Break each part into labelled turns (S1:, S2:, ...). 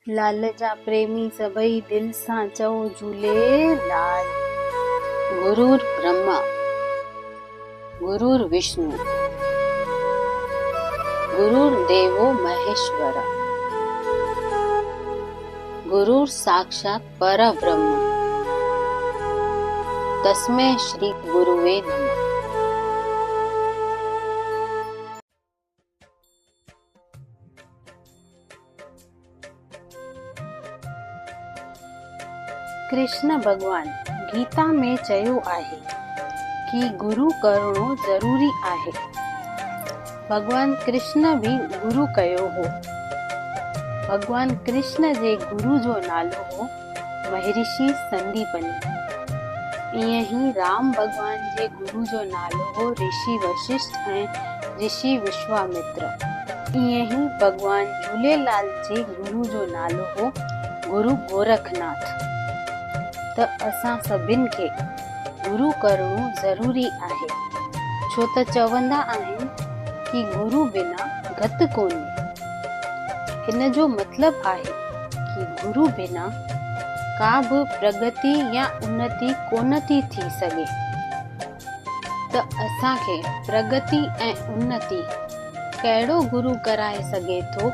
S1: लाल जा प्रेमी सभई दिल सां चओ झूलेलाल।
S2: गुरुर् ब्रह्मा गुरुर्विष्णु गुरुर्देवो महेश्वरा गुरुर् साक्षात् परब्रह्म तस्मै श्री गुरुवे नमः।
S1: कृष्ण भगवान गीता में चयो आहे कि गुरु करणो ज़रूरी आहे। भगवान कृष्ण भी गुरु कयो हो। भगवान कृष्ण जे गुरु जो नालो हो महर्षि संदीपनी। इएं ही राम भगवान जे गुरु जो नालो हो ऋषि वशिष्ठ ऐं ऋषि विश्वामित्र। इएं ही भगवान झूलेलाल जे गुरु जो नालो हो गुरु गोरखनाथ। त असां सभिनि खे गुरु करणो ज़रूरी आहे, छो त चवंदा आहिनि कि गुरु बिना गति कोन्हे। हिन जो मतिलबु आहे कि गुरु बिना का बि प्रगति या उन्नति कोन थी सघे। त असांखे प्रगति ऐं उन्नति कहिड़ो गुरु कराए सघे थो,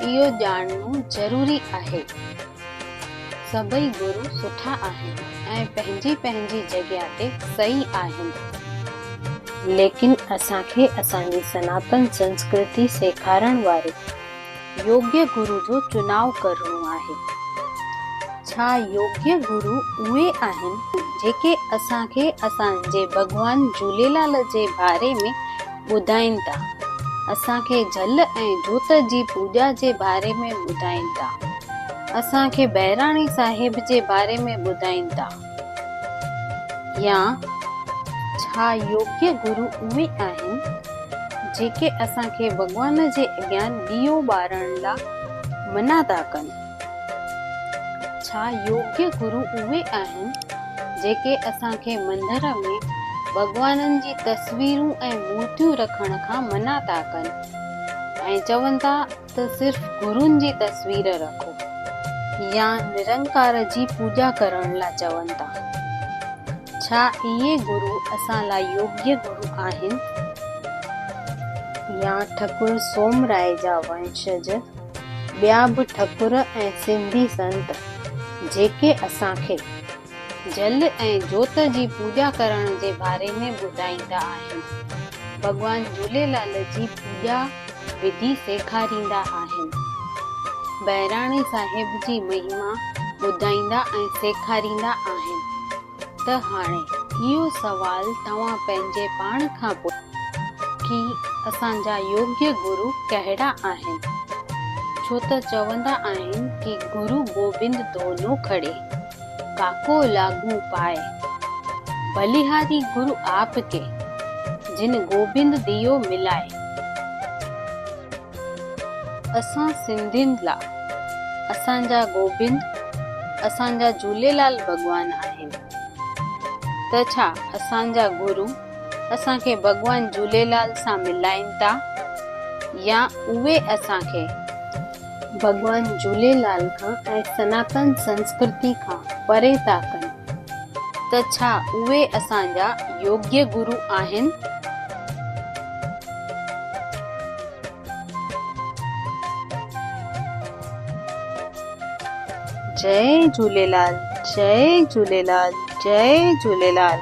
S1: इहो ॼाणणो ज़रूरी आहे। सभई गुरु सुठा आहिनि ऐं पंहिंजी पंहिंजी जॻह ते सही आहिनि, लेकिन असांखे असांजी सनातन संस्कृति सेखारण वारे योग्य गुरु जो चुनाव करणो आहे। छा योग्य गुरु उहे आहिनि जेके असांखे असांजे भगवान झूलेलाल जे बारे में ॿुधाइनि था, असांखे जल ऐं जोत जी पूॼा जे बारे में ॿुधाइनि था, असांखे बहिराणी साहिब जे बारे में ॿुधाइनि था, या छा योग्य गुरु उहे आहिनि जेके असांखे भगवान जे अॻियां ॾीओ ॿारण लाइ मना था कनि? छा योग्य गुरु उहे आहिनि जेके असांखे मंदर में भगवाननि जी तस्वीरूं ऐं मूर्तियूं रखण खां मना था कनि ऐं चवनि था त सिर्फ़ गुरुनि जी तस्वीर रखो, या निरंकार जी पूजा करण लाइ चवनि था? छा इहे गुरु असां लाइ योग्य गुरु आहिनि, या ठकुर सोमराय जा वंशज ॿिया बि ठकुर ऐं सिंधी संत जेके असांखे जल ऐं जोत जी पूॼा करण जे बारे में ॿुधाईंदा आहिनि, भगवान झूलेलाल जी पूॼा विधि सेखारींदा आहिनि, बहिराणी साहिब जी महिमा ॿुधाईंदा ऐं सेखारींदा आहिनि? त हाणे इहो सवाल तव्हां पंहिंजे पाण खां पुछो कि असांजा योग्य गुरु कहिड़ा आहिनि। छो त चवंदा आहिनि कि गुरु गोबिंद दोनों खड़े काको लागू पाए, बलिहारी गुरु आपके जिन गोबिंद दियो मिलाए। असां सिंधियुनि लाइ असांजा गोबिंद असांजा झूलेलाल भॻवान आहिनि। त छा असांजा गुरु असांखे भॻवान झूलेलाल सां मिलाइनि था, या उहे असांखे भॻवान झूलेलाल खां ऐं सनातन संस्कृति खां परे था कनि? त छा उहे असांजा योग्य गुरु आहिनि? जय झूलेलाल, जय झूलेलाल, जय झूलेलाल।